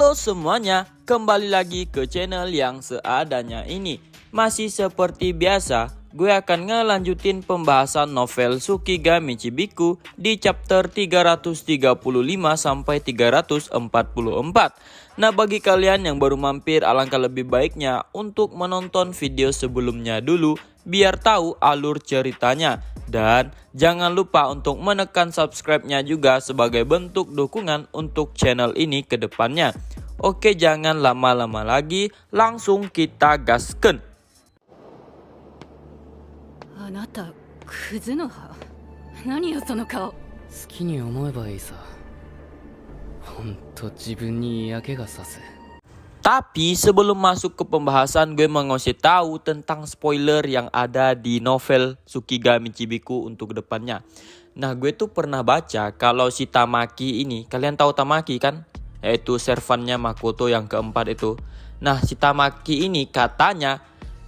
Halo semuanya, kembali lagi ke channel yang seadanya ini. Masih seperti biasa, gue akan ngelanjutin pembahasan novel Tsukigami Chibiku di chapter 335 sampai 344. Nah, bagi kalian yang baru mampir, alangkah lebih baiknya untuk menonton video sebelumnya dulu biar tahu alur ceritanya. Dan jangan lupa untuk menekan subscribe-nya juga sebagai bentuk dukungan untuk channel ini ke depannya. Oke, jangan lama-lama lagi, langsung kita gasken. あなたクズの葉何よその顔好きに思えばいいさ。ほんと自分に嫌気がさす。 Tapi sebelum masuk ke pembahasan, gue mau ngasih tahu tentang spoiler yang ada di novel Tsukigami Chibiku untuk kedepannya. Nah, gue tuh pernah baca kalau si Tamaki ini, kalian tahu Tamaki kan? Yaitu servannya Makoto yang keempat itu. Nah, si Tamaki ini katanya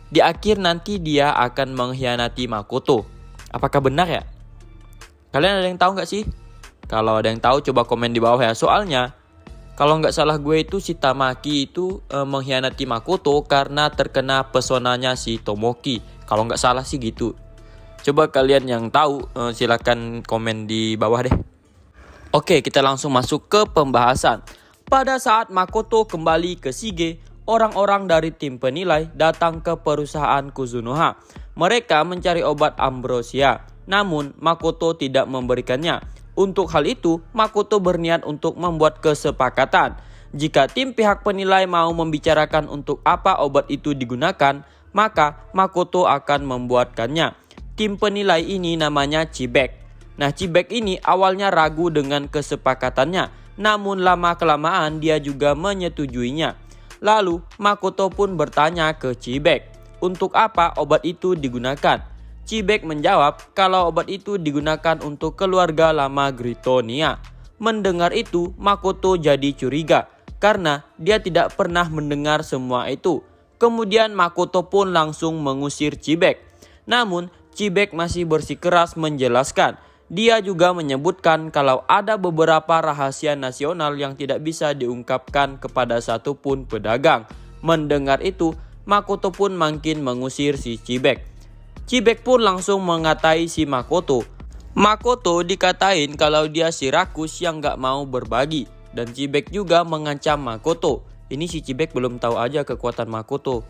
di akhir nanti dia akan mengkhianati Makoto. Apakah benar ya? Kalian ada yang tahu nggak sih? Kalau ada yang tahu coba komen di bawah ya. Soalnya kalau nggak salah gue itu si Tamaki itu mengkhianati Makoto karena terkena pesonanya si Tomoki. Kalau nggak salah sih gitu. Coba kalian yang tahu silakan komen di bawah deh. Oke, kita langsung masuk ke pembahasan. Pada saat Makoto kembali ke Shige, orang-orang dari tim penilai datang ke perusahaan Kuzunoha. Mereka mencari obat ambrosia, namun Makoto tidak memberikannya. Untuk hal itu, Makoto berniat untuk membuat kesepakatan. Jika tim pihak penilai mau membicarakan untuk apa obat itu digunakan, maka Makoto akan membuatkannya. Tim penilai ini namanya Chibek. Nah, Chibek ini awalnya ragu dengan kesepakatannya, namun lama-kelamaan dia juga menyetujuinya. Lalu, Makoto pun bertanya ke Chibek, untuk apa obat itu digunakan? Chibek menjawab kalau obat itu digunakan untuk keluarga lama Gritonia. Mendengar itu, Makoto jadi curiga karena dia tidak pernah mendengar semua itu. Kemudian Makoto pun langsung mengusir Chibek. Namun, Chibek masih bersikeras menjelaskan. Dia juga menyebutkan kalau ada beberapa rahasia nasional yang tidak bisa diungkapkan kepada satupun pedagang. Mendengar itu, Makoto pun makin mengusir si Chibek. Chibek pun langsung mengatai si Makoto. Makoto dikatain kalau dia si rakus yang gak mau berbagi. Dan Chibek juga mengancam Makoto. Ini si Chibek belum tahu aja kekuatan Makoto.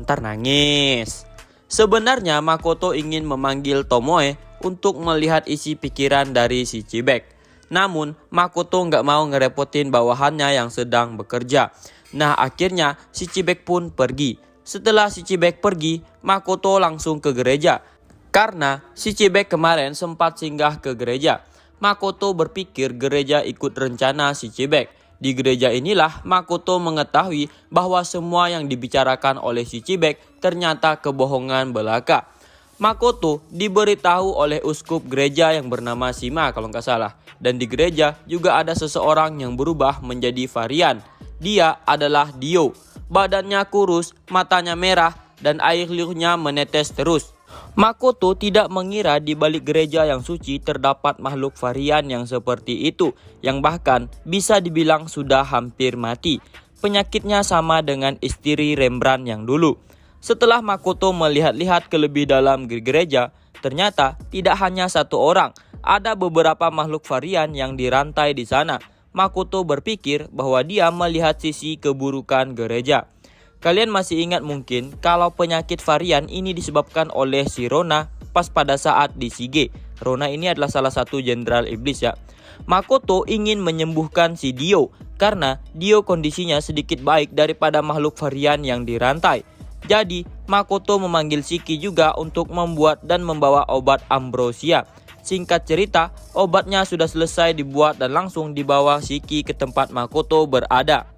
Ntar nangis. Sebenarnya Makoto ingin memanggil Tomoe untuk melihat isi pikiran dari si Chibek. Namun Makoto gak mau ngerepotin bawahannya yang sedang bekerja. Nah, akhirnya si Chibek pun pergi. Setelah si Chibek pergi, Makoto langsung ke gereja. Karena si Chibek kemarin sempat singgah ke gereja. Makoto berpikir gereja ikut rencana si Chibek. Di gereja inilah Makoto mengetahui bahwa semua yang dibicarakan oleh si Chibek ternyata kebohongan belaka. Makoto diberitahu oleh uskup gereja yang bernama Shima kalau nggak salah. Dan di gereja juga ada seseorang yang berubah menjadi varian. Dia adalah Dio. Badannya kurus, matanya merah, dan air liurnya menetes terus. Makoto tidak mengira di balik gereja yang suci terdapat makhluk varian yang seperti itu, yang bahkan bisa dibilang sudah hampir mati. Penyakitnya sama dengan istri Rembrandt yang dulu. Setelah Makoto melihat-lihat ke lebih dalam gereja, ternyata tidak hanya satu orang, ada beberapa makhluk varian yang dirantai di sana. Makoto berpikir bahwa dia melihat sisi keburukan gereja. Kalian masih ingat mungkin kalau penyakit varian ini disebabkan oleh si Rona pas pada saat di Shige. Rona ini adalah salah satu jenderal iblis ya. Makoto ingin menyembuhkan si Dio karena Dio kondisinya sedikit baik daripada makhluk varian yang dirantai. Jadi Makoto memanggil Shiki juga untuk membuat dan membawa obat ambrosia. Singkat cerita, obatnya sudah selesai dibuat dan langsung dibawa Shiki ke tempat Makoto berada.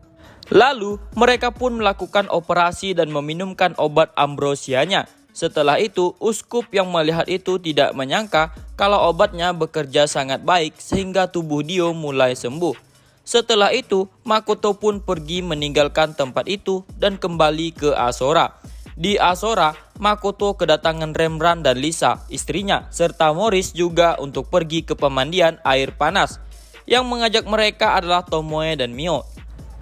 Lalu, mereka pun melakukan operasi dan meminumkan obat ambrosianya. Setelah itu, uskup yang melihat itu tidak menyangka kalau obatnya bekerja sangat baik sehingga tubuh Dio mulai sembuh. Setelah itu, Makoto pun pergi meninggalkan tempat itu dan kembali ke Asora. Di Asora, Makoto kedatangan Rembrandt dan Lisa, istrinya, serta Morris juga untuk pergi ke pemandian air panas. Yang mengajak mereka adalah Tomoe dan Mio.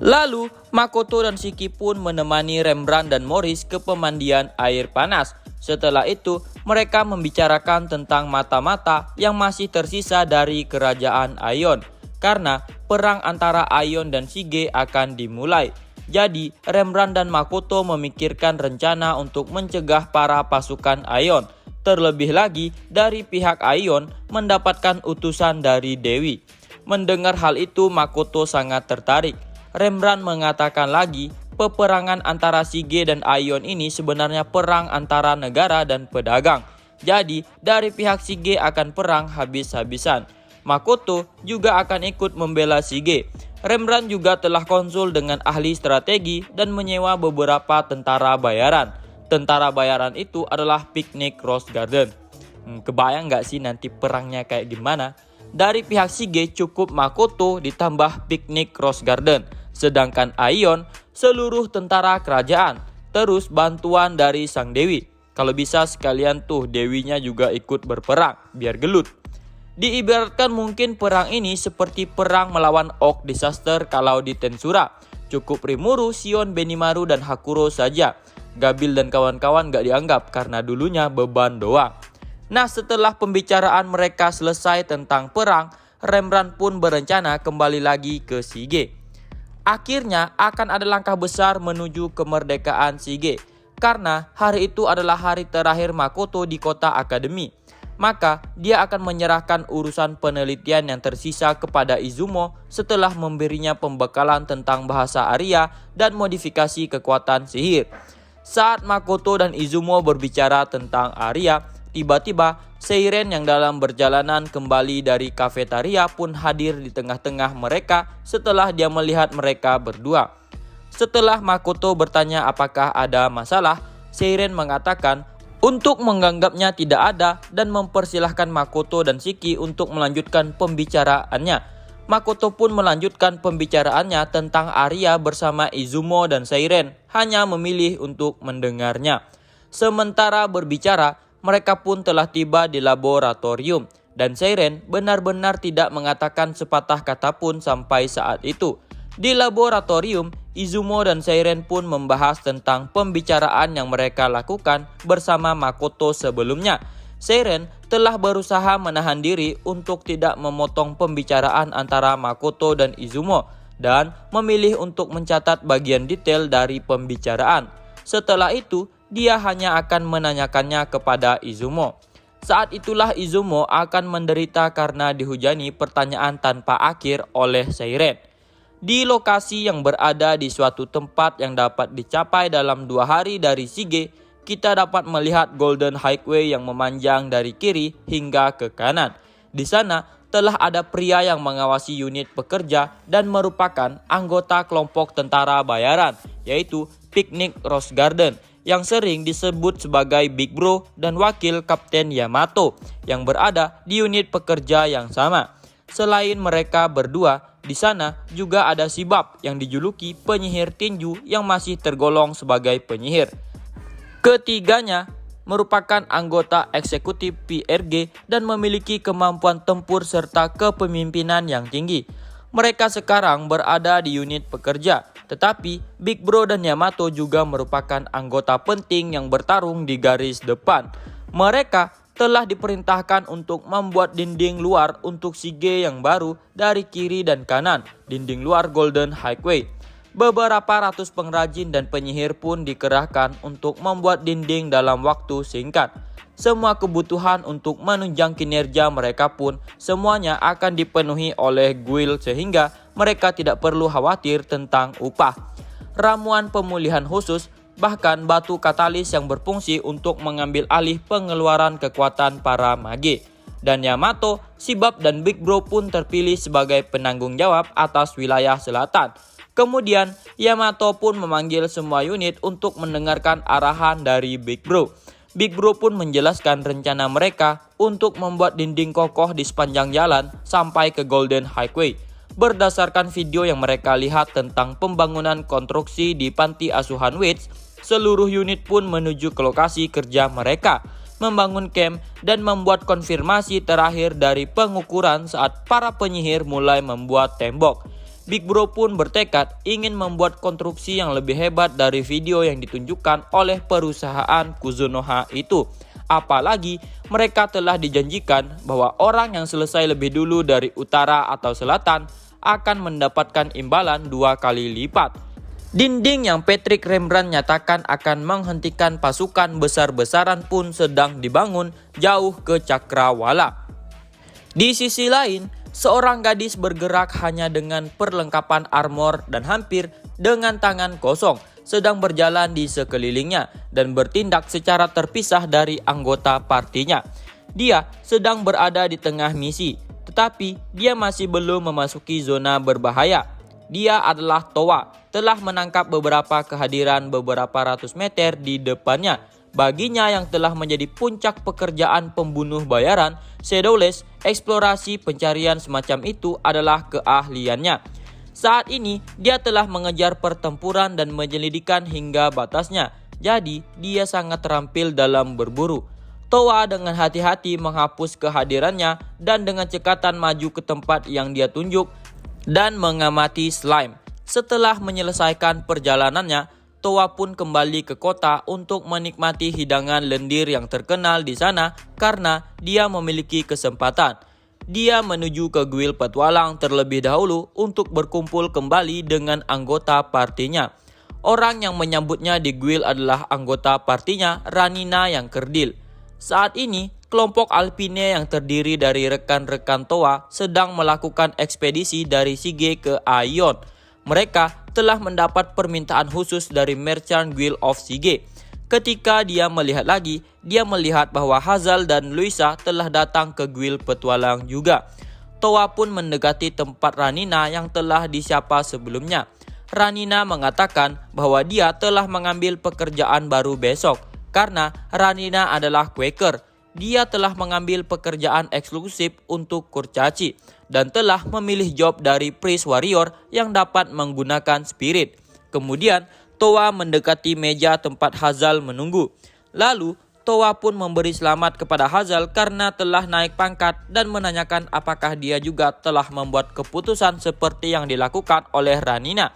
Lalu, Makoto dan Shiki pun menemani Rembrandt dan Morris ke pemandian air panas. Setelah itu, mereka membicarakan tentang mata-mata yang masih tersisa dari kerajaan Aion, karena perang antara Aion dan Shige akan dimulai. Jadi, Rembrandt dan Makoto memikirkan rencana untuk mencegah para pasukan Aion. Terlebih lagi, dari pihak Aion mendapatkan utusan dari Dewi. Mendengar hal itu, Makoto sangat tertarik. Rembrandt mengatakan lagi, peperangan antara Shige dan Aion ini sebenarnya perang antara negara dan pedagang. Jadi, dari pihak Shige akan perang habis-habisan. Makoto juga akan ikut membela Shige. Rembrandt juga telah konsul dengan ahli strategi dan menyewa beberapa tentara bayaran. Tentara bayaran itu adalah Picnic Rose Garden. Kebayang gak sih nanti perangnya kayak gimana? Dari pihak Shige cukup Makoto ditambah Picnic Rose Garden. Sedangkan Aion, seluruh tentara kerajaan, terus bantuan dari sang dewi. Kalau bisa sekalian tuh dewinya juga ikut berperang, biar gelut. Diibaratkan mungkin perang ini seperti perang melawan Oak Disaster kalau di Tensura. Cukup Rimuru, Shion, Benimaru, dan Hakuro saja. Gabil dan kawan-kawan gak dianggap karena dulunya beban doang. Nah, setelah pembicaraan mereka selesai tentang perang, Rembrandt pun berencana kembali lagi ke Shige. Akhirnya akan ada langkah besar menuju kemerdekaan Shige, karena hari itu adalah hari terakhir Makoto di kota akademi. Maka dia akan menyerahkan urusan penelitian yang tersisa kepada Izumo setelah memberinya pembekalan tentang bahasa Arya dan modifikasi kekuatan sihir. Saat Makoto dan Izumo berbicara tentang Arya, tiba-tiba Seiren yang dalam perjalanan kembali dari kafetaria pun hadir di tengah-tengah mereka setelah dia melihat mereka berdua. Setelah Makoto bertanya apakah ada masalah, Seiren mengatakan untuk menganggapnya tidak ada dan mempersilahkan Makoto dan Shiki untuk melanjutkan pembicaraannya. Makoto pun melanjutkan pembicaraannya tentang Arya bersama Izumo dan Seiren, hanya memilih untuk mendengarnya. Sementara berbicara, mereka pun telah tiba di laboratorium dan Seiren benar-benar tidak mengatakan sepatah kata pun sampai saat itu. Di laboratorium, Izumo dan Seiren pun membahas tentang pembicaraan yang mereka lakukan bersama Makoto sebelumnya. Seiren telah berusaha menahan diri untuk tidak memotong pembicaraan antara Makoto dan Izumo dan memilih untuk mencatat bagian detail dari pembicaraan. Setelah itu, dia hanya akan menanyakannya kepada Izumo. Saat itulah Izumo akan menderita karena dihujani pertanyaan tanpa akhir oleh Seiren. Di lokasi yang berada di suatu tempat yang dapat dicapai dalam 2 hari dari Shige, kita dapat melihat Golden Highway yang memanjang dari kiri hingga ke kanan. Di sana telah ada pria yang mengawasi unit pekerja dan merupakan anggota kelompok tentara bayaran, yaitu Picnic Rose Garden, yang sering disebut sebagai Big Bro dan wakil Kapten Yamato yang berada di unit pekerja yang sama. Selain mereka berdua, di sana juga ada Shibab yang dijuluki penyihir tinju yang masih tergolong sebagai penyihir. Ketiganya merupakan anggota eksekutif PRG dan memiliki kemampuan tempur serta kepemimpinan yang tinggi. Mereka sekarang berada di unit pekerja, tetapi Big Bro dan Yamato juga merupakan anggota penting yang bertarung di garis depan. Mereka telah diperintahkan untuk membuat dinding luar untuk Shige yang baru dari kiri dan kanan, dinding luar Golden Highway. Beberapa ratus pengrajin dan penyihir pun dikerahkan untuk membuat dinding dalam waktu singkat. Semua kebutuhan untuk menunjang kinerja mereka pun semuanya akan dipenuhi oleh guild sehingga mereka tidak perlu khawatir tentang upah. Ramuan pemulihan khusus, bahkan batu katalis yang berfungsi untuk mengambil alih pengeluaran kekuatan para mage. Dan Yamato, Shibab dan Big Bro pun terpilih sebagai penanggung jawab atas wilayah selatan. Kemudian Yamato pun memanggil semua unit untuk mendengarkan arahan dari Big Bro. Big Bro pun menjelaskan rencana mereka untuk membuat dinding kokoh di sepanjang jalan sampai ke Golden Highway. Berdasarkan video yang mereka lihat tentang pembangunan konstruksi di panti asuhan Wits, seluruh unit pun menuju ke lokasi kerja mereka, membangun camp dan membuat konfirmasi terakhir dari pengukuran saat para penyihir mulai membuat tembok. Big Bro pun bertekad ingin membuat konstruksi yang lebih hebat dari video yang ditunjukkan oleh perusahaan Kuzunoha itu. Apalagi mereka telah dijanjikan bahwa orang yang selesai lebih dulu dari utara atau selatan akan mendapatkan imbalan 2 kali lipat. Dinding yang Patrick Rembrandt nyatakan akan menghentikan pasukan besar-besaran pun sedang dibangun jauh ke Cakrawala. Di sisi lain, seorang gadis bergerak hanya dengan perlengkapan armor dan hampir dengan tangan kosong sedang berjalan di sekelilingnya dan bertindak secara terpisah dari anggota partinya. Dia sedang berada di tengah misi, tetapi dia masih belum memasuki zona berbahaya. Dia adalah Towa, telah menangkap beberapa kehadiran beberapa ratus meter di depannya. Baginya yang telah menjadi puncak pekerjaan pembunuh bayaran, Shadowless, eksplorasi pencarian semacam itu adalah keahliannya. Saat ini, dia telah mengejar pertempuran dan menyelidikkan hingga batasnya. Jadi, dia sangat terampil dalam berburu. Towa dengan hati-hati menghapus kehadirannya dan dengan cekatan maju ke tempat yang dia tunjuk dan mengamati slime. Setelah menyelesaikan perjalanannya, Towa pun kembali ke kota untuk menikmati hidangan lendir yang terkenal di sana karena dia memiliki kesempatan. Dia menuju ke guild petualang terlebih dahulu untuk berkumpul kembali dengan anggota partinya. Orang yang menyambutnya di guild adalah anggota partinya, Ranina yang kerdil. Saat ini, kelompok Alpine yang terdiri dari rekan-rekan Towa sedang melakukan ekspedisi dari Shige ke Aion. Mereka telah mendapat permintaan khusus dari Merchant Guild of Shige. Ketika dia melihat lagi, dia melihat bahwa Hazal dan Luisa telah datang ke guild petualang juga. Towa pun mendekati tempat Ranina yang telah disapa sebelumnya. Ranina mengatakan bahwa dia telah mengambil pekerjaan baru besok karena Ranina adalah Quaker. Dia telah mengambil pekerjaan eksklusif untuk kurcaci dan telah memilih job dari Priest Warrior yang dapat menggunakan spirit. Kemudian, Towa mendekati meja tempat Hazal menunggu. Lalu, Towa pun memberi selamat kepada Hazal karena telah naik pangkat dan menanyakan apakah dia juga telah membuat keputusan seperti yang dilakukan oleh Ranina.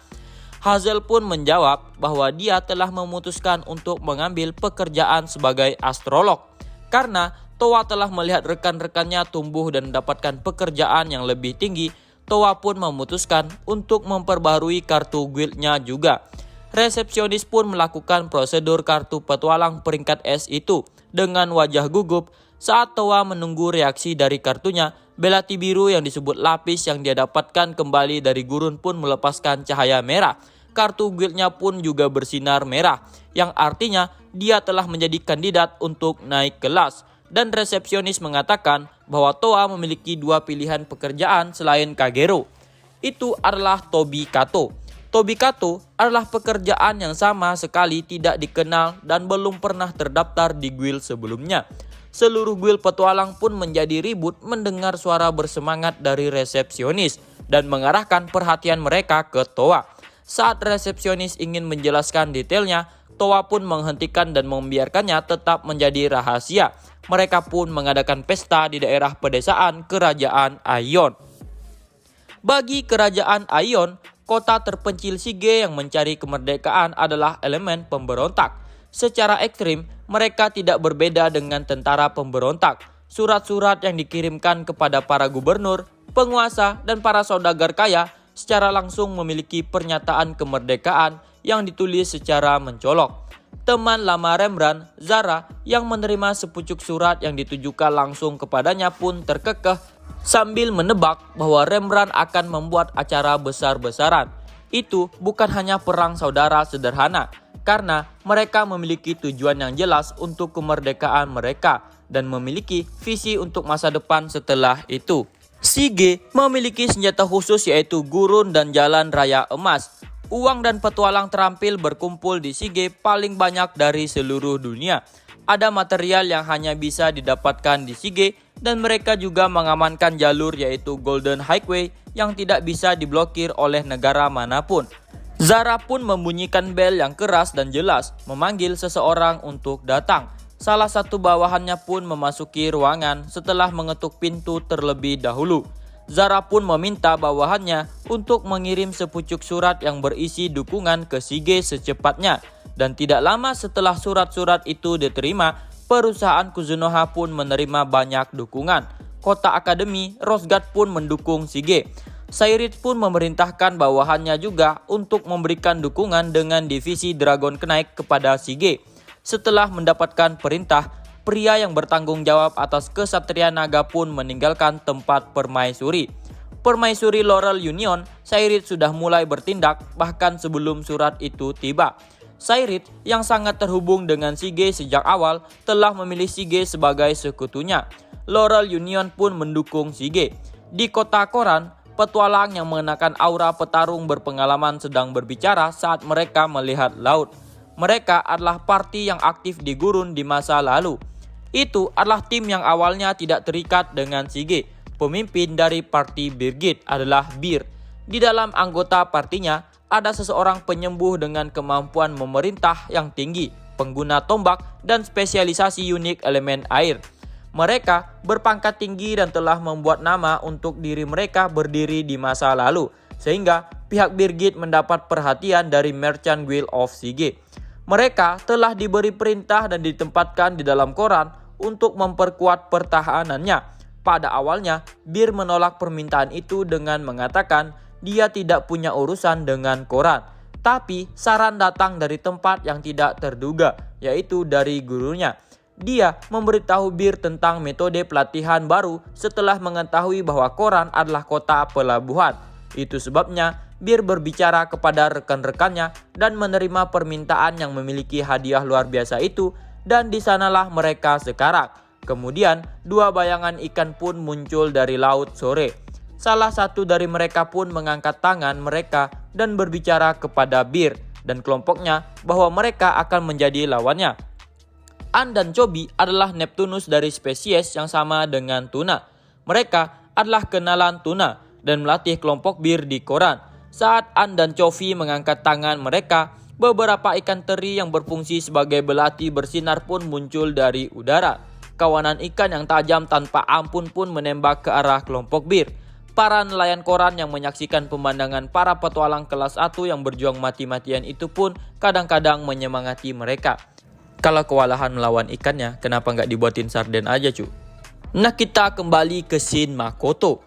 Hazal pun menjawab bahwa dia telah memutuskan untuk mengambil pekerjaan sebagai astrolog. Karena Towa telah melihat rekan-rekannya tumbuh dan mendapatkan pekerjaan yang lebih tinggi, Towa pun memutuskan untuk memperbarui kartu guildnya juga. Resepsionis pun melakukan prosedur kartu petualang peringkat S itu dengan wajah gugup. Saat Towa menunggu reaksi dari kartunya, belati biru yang disebut lapis yang dia dapatkan kembali dari gurun pun melepaskan cahaya merah. Kartu guildnya pun juga bersinar merah, yang artinya dia telah menjadi kandidat untuk naik kelas. Dan resepsionis mengatakan bahwa Towa memiliki 2 pilihan pekerjaan selain Kagero. Itu adalah Tobi Kato. Tobi Kato adalah pekerjaan yang sama sekali tidak dikenal dan belum pernah terdaftar di guild sebelumnya. Seluruh guild petualang pun menjadi ribut mendengar suara bersemangat dari resepsionis dan mengarahkan perhatian mereka ke Towa. Saat resepsionis ingin menjelaskan detailnya, Towa pun menghentikan dan membiarkannya tetap menjadi rahasia. Mereka pun mengadakan pesta di daerah pedesaan kerajaan Aion. Bagi kerajaan Aion, kota terpencil Shige yang mencari kemerdekaan adalah elemen pemberontak. Secara ekstrim, mereka tidak berbeda dengan tentara pemberontak. Surat-surat yang dikirimkan kepada para gubernur, penguasa, dan para saudagar kaya secara langsung memiliki pernyataan kemerdekaan yang ditulis secara mencolok. Teman lama Rembrandt, Zara, yang menerima sepucuk surat yang ditujukan langsung kepadanya pun terkekeh sambil menebak bahwa Rembrandt akan membuat acara besar-besaran. Itu bukan hanya perang saudara sederhana, karena mereka memiliki tujuan yang jelas untuk kemerdekaan mereka dan memiliki visi untuk masa depan setelah itu. Shige memiliki senjata khusus yaitu gurun dan jalan raya emas. Uang dan petualang terampil berkumpul di Shige paling banyak dari seluruh dunia. Ada material yang hanya bisa didapatkan di Shige dan mereka juga mengamankan jalur yaitu Golden Highway yang tidak bisa diblokir oleh negara manapun. Zara pun membunyikan bel yang keras dan jelas, memanggil seseorang untuk datang. Salah satu bawahannya pun memasuki ruangan setelah mengetuk pintu terlebih dahulu. Zara pun meminta bawahannya untuk mengirim sepucuk surat yang berisi dukungan ke Shige secepatnya. Dan tidak lama setelah surat-surat itu diterima, perusahaan Kuzunoha pun menerima banyak dukungan. Kota Akademi, Rose Guard pun mendukung Shige. Sairit pun memerintahkan bawahannya juga untuk memberikan dukungan dengan divisi Dragon Knight kepada Shige. Setelah mendapatkan perintah, pria yang bertanggung jawab atas Kesatria Naga pun meninggalkan tempat permaisuri. Permaisuri Laurel Union, Sairit sudah mulai bertindak bahkan sebelum surat itu tiba. Sairit yang sangat terhubung dengan Shige sejak awal telah memilih Shige sebagai sekutunya. Laurel Union pun mendukung Shige. Di kota Koran, petualang yang mengenakan aura petarung berpengalaman sedang berbicara saat mereka melihat laut. Mereka adalah parti yang aktif di gurun di masa lalu. Itu adalah tim yang awalnya tidak terikat dengan Shige. Pemimpin dari parti Birgit adalah Bir. Di dalam anggota partinya, ada seseorang penyembuh dengan kemampuan memerintah yang tinggi, pengguna tombak, dan spesialisasi unik elemen air. Mereka berpangkat tinggi dan telah membuat nama untuk diri mereka berdiri di masa lalu, sehingga pihak Birgit mendapat perhatian dari Merchant Guild of Shige. Mereka telah diberi perintah dan ditempatkan di dalam Koran untuk memperkuat pertahanannya. Pada awalnya, Bir menolak permintaan itu dengan mengatakan dia tidak punya urusan dengan Koran. Tapi saran datang dari tempat yang tidak terduga, yaitu dari gurunya. Dia memberitahu Bir tentang metode pelatihan baru setelah mengetahui bahwa Koran adalah kota pelabuhan. Itu sebabnya Bir berbicara kepada rekan-rekannya dan menerima permintaan yang memiliki hadiah luar biasa itu, dan di sanalah mereka sekarang. Kemudian, dua bayangan ikan pun muncul dari laut sore. Salah satu dari mereka pun mengangkat tangan mereka dan berbicara kepada Bir dan kelompoknya bahwa mereka akan menjadi lawannya. An dan Chobi adalah Neptunus dari spesies yang sama dengan tuna. Mereka adalah kenalan tuna dan melatih kelompok Bir di Koran. Saat An dan Chobi mengangkat tangan mereka, beberapa ikan teri yang berfungsi sebagai belati bersinar pun muncul dari udara. Kawanan ikan yang tajam tanpa ampun pun menembak ke arah kelompok Bir. Para nelayan Koran yang menyaksikan pemandangan para petualang kelas 1 yang berjuang mati-matian itu pun kadang-kadang menyemangati mereka. Kalau kewalahan melawan ikannya, kenapa nggak dibuatin sarden aja cu? Nah, kita kembali ke scene Makoto.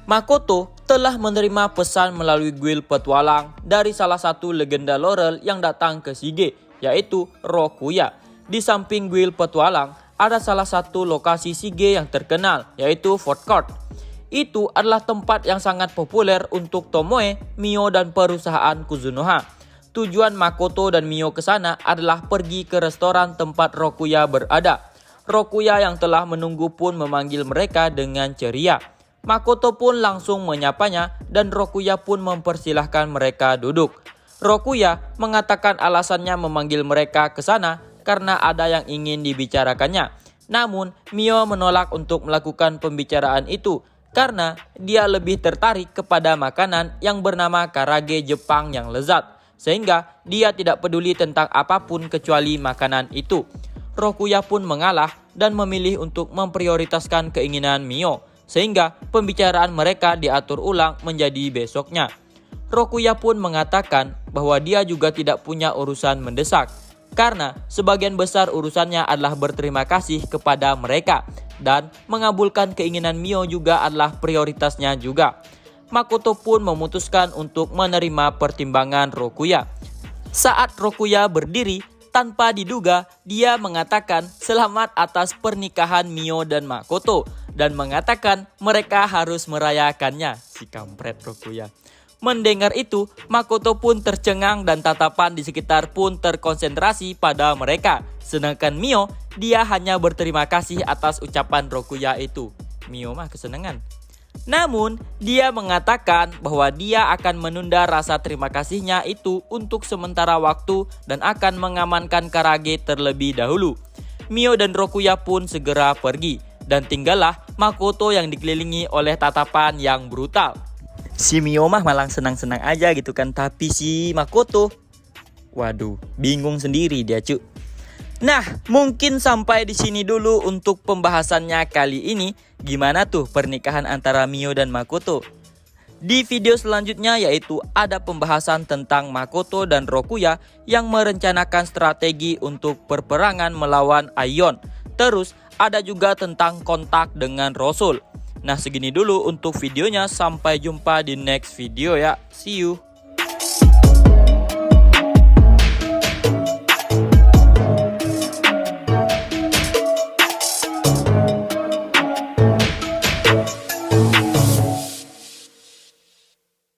Makoto telah menerima pesan melalui guild petualang dari salah satu legenda Laurel yang datang ke Shige, yaitu Rokuya. Di samping guild petualang, ada salah satu lokasi Shige yang terkenal, yaitu Fort Court. Itu adalah tempat yang sangat populer untuk Tomoe, Mio, dan perusahaan Kuzunoha. Tujuan Makoto dan Mio ke sana adalah pergi ke restoran tempat Rokuya berada. Rokuya yang telah menunggu pun memanggil mereka dengan ceria. Makoto pun langsung menyapanya dan Rokuya pun mempersilahkan mereka duduk. Rokuya mengatakan alasannya memanggil mereka ke sana karena ada yang ingin dibicarakannya. Namun, Mio menolak untuk melakukan pembicaraan itu karena dia lebih tertarik kepada makanan yang bernama karage Jepang yang lezat. Sehingga dia tidak peduli tentang apapun kecuali makanan itu. Rokuya pun mengalah dan memilih untuk memprioritaskan keinginan Mio. Sehingga pembicaraan mereka diatur ulang menjadi besoknya. Rokuya pun mengatakan bahwa dia juga tidak punya urusan mendesak. Karena sebagian besar urusannya adalah berterima kasih kepada mereka. Dan mengabulkan keinginan Mio juga adalah prioritasnya juga. Makoto pun memutuskan untuk menerima pertimbangan Rokuya. Saat Rokuya berdiri, tanpa diduga, dia mengatakan selamat atas pernikahan Mio dan Makoto dan mengatakan mereka harus merayakannya. Si kampret Rokuya. Mendengar itu, Makoto pun tercengang dan tatapan di sekitar pun terkonsentrasi pada mereka. Sedangkan Mio, dia hanya berterima kasih atas ucapan Rokuya itu. Mio mah kesenangan. Namun, dia mengatakan bahwa dia akan menunda rasa terima kasihnya itu untuk sementara waktu dan akan mengamankan karage terlebih dahulu. Mio dan Rokuya pun segera pergi dan tinggallah Makoto yang dikelilingi oleh tatapan yang brutal. Si Mio mah malah senang-senang aja gitu kan, tapi si Makoto, waduh, bingung sendiri dia cu. Nah, mungkin sampai di sini dulu untuk pembahasannya kali ini. Gimana tuh pernikahan antara Mio dan Makoto? Di video selanjutnya yaitu ada pembahasan tentang Makoto dan Rokuya yang merencanakan strategi untuk perperangan melawan Aion. Terus ada juga tentang kontak dengan Rosul. Nah, segini dulu untuk videonya. Sampai jumpa di next video ya. See you.